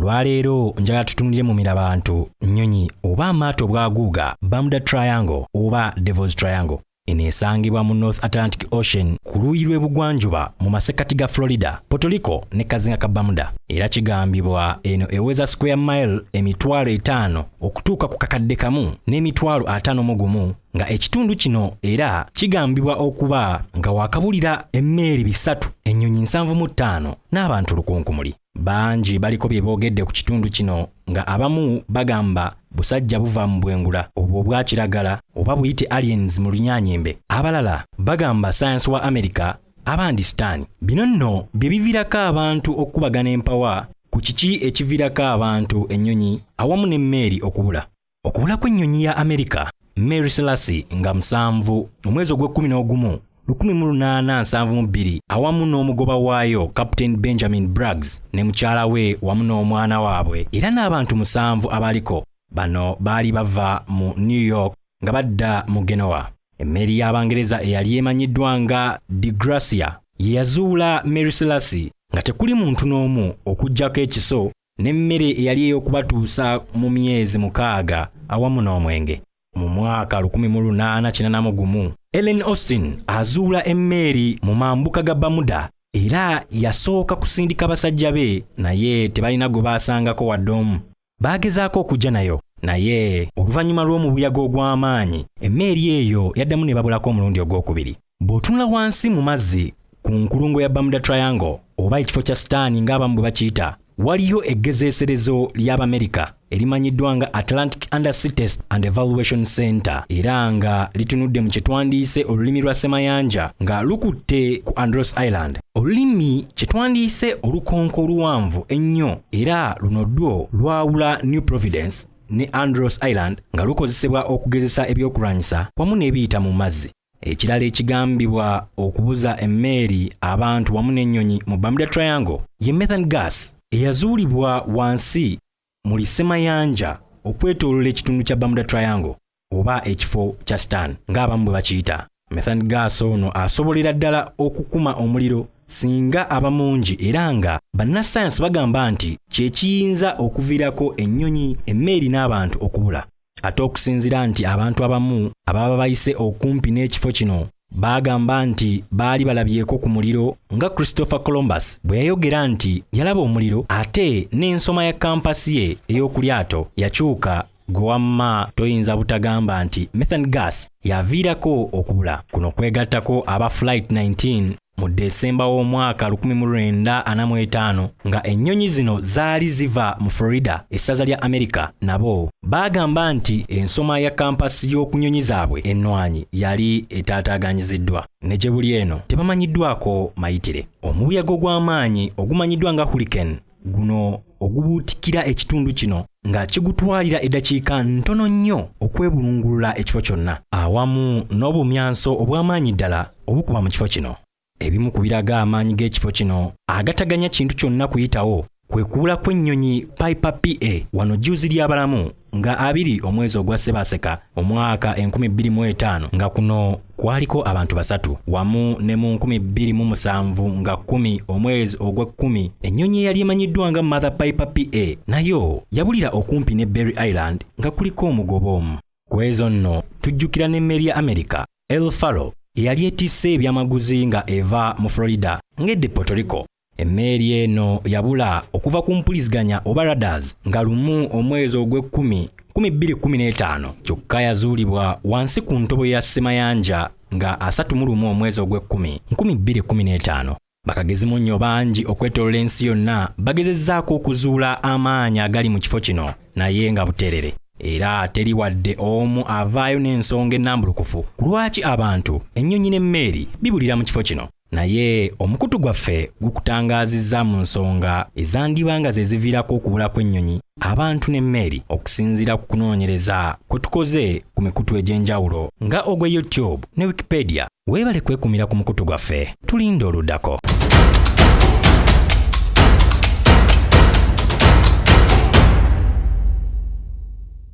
olwaleero njagala tutunulire mu mirabantu nnyonyi oba amaato bwaguuga Bermuda Triangle oba Devil's Triangle. Eno esangibwa mu North Atlantic Ocean ku luuyi lw'ebugwanjuba mu masekati ga Florida, Puerto Rico ne kazinga ka Bermuda. Era kigambibwa eno eweza square mile emitwalo 5 okutuuka ku kakadde kamu n'emitwalo 51, nga ekitundu kino era kigambibwa okuba nga wakabulira emmeeri 3, ennyonyi 75 n'abantu lukunkumuli. Bangi baliko bye boogedde ku kitundu kino, nga abamu bagamba busajja buva mu bwengula obwo bwa kiragala oba buyite aliens mu lunyaanyembe. Abalala bagamba science wa America, abandi sitaani. Bino nno bye biviirako abantu okubagana empawa ku kiki ekiviirako abantu ennyonyi awamu n'emmeeri okubula. Okubula kw'ennyonyi ya America Mary Selassie nga 7 omwezi ogw'Okumu 1872 awamu n'omugoba waayo Captain Benjamin Braggs ne mukyala we wamu n'omwana waabwe era n'abantu 7 abaliko. Bano baali bava mu New York nga badda mu Genoa. Emmeeri y'Abangereza eyali emanyiddwa nga De Gracia ye yazuula Mary Selassie nga tekuli muntu n'omu okuggyako ekiso n'emmere eyali ey'okubatuusa mu myezi 6 awamu n'omwenge. Mu mwaka 1881 Ellen Austin azuula emmeeri mu mambuka ga Bermuda era yasooka kusindika basajja be, naye tebalina gwe baasangako wadde omu. Baagezaako okujja nayo, naye oluvannyuma lw'omubuyaga ogw'amaanyi emmeeri eyo yaddamu ne babulako omulundi ogwokubiri. Bw'otunula wansi mu mazzi ku nkulungo ya Bermuda Triangle oba ekifo kya sitaani ng'abamu bwe bakiyita, waliyo eggezeeserezo ly'Abamerika erimanyiddwa nga Atlantic Undersea Test and Evaluation Center, era nga litunudde mu kyetwandiise olulimi lwa Semayanja nga lukutte ku Andros Island. Olulimi kyetwandiise olukonko oluwanvu ennyo era luno ddwo lwawula New Providence ne Andros Island nga lukozesebwa okugezesa ebyokulwanyisa wamu n'ebiyita mu mazzi. Ekirala ekigambibwa okubuza emmeeri abantu wamu n'ennyonyi mu Bermuda Triangle ye methane gas eyazuulibwa wansi mu Semayanja okwetooloola ekitundu kya Bermuda Triangle oba ekifo kya sitaani ng'abamu bwe bakiyita. Methane gas ono asobolera ddala okukuma omuliro singa aba mungi, era nga bannasayansi bagamba nti kye kiyinza okuviirako ennyonyi, emmeeri n'abantu okubula. Ate okusinziira nti abantu abamu ababa bayise okumpi n'ekifo kino bagamba nti baali balabyeko ku muliro nga Christopher Columbus bwe yayogera nti yalaba omuliro, ate n'ensoma ya kampasi ye ey'okulyato yakyuka gwe wamma toyinza butagamba nti methane gas yaviirako okubula. Kuno kwegattako aba Flight 19 mu Desemba w'omwaka 1945 nga ennyonyi zino zaali ziva mu Florida, essaza lya America, nabo bagamba nti ensoma ya kampasi y'okunyonyi zaabwe ennwanyi yali etaataaganyiziddwa. Ne gye buli eno tebamanyiddwako mayitire. Omubuyaga ogw'amaanyi ogumanyiddwa nga hurricane guno ogubuutikira ekitundu kino nga kigutwalira eddakiika ntono nnyo okwebulungulula ekifo kyonna, awamu n'obumyanso obw'amaanyi ddala obukuba mu kifo kino. Ebimu ku biraga amaanyi g'ekifo kino agataganya kintu kyonna kuyitawo kwe kubula kw'ennyonyi Piper PA wano jjuuzi ly'abalamu nga 2 omwezi ogwa Ssebaseka omwaka 2005 nga kuno kwaliko abantu 3, wamu ne mu 2007 nga 10 omwezi ogwa 10 ennyonyi eyali emanyiddwa nga Mother Piper PA nayo yabulira okumpi ne Berry Island nga kuliko omugoba omu. Ku ezo nno tujjukira n'emmeeri ya America El Faro eyali etisse ebyamaguzi nga eva mu Florida ng'edde Puerto Rico. Emmeeri eno yabula okuva ku mpuliziganya oba radars nga 1 omwezi ogw'Ekkumi 2015 kyokka yazuulibwa wansi ku ntobo ya Semayanja nga 31 omwezi ogw'Ekkumi 2015. Bakagezi nnyo bangi okwetoolola ensi yonna bagezezzaako okuzuula amaanyi agali mu kifo kino naye nga buteerere. Era teri wadde omu avaayo n'ensonga ennambulukufu ku lwaki abantu, ennyonyi n'emmeeri bibulira mu kifo kino. Naye omukutu gwaffe gukutangaazizza mu nsonga ezandiba nga ze ziviirako okubula kw'ennyonyi, abantu n'emmeeri okusinziira ku kunoonyereza kwe tukoze ku mikutu egy'enjawulo nga ogwa YouTube ne Wikipedia. Weebale kwekumira ku mukutu gwaffe, tulinde oluddako.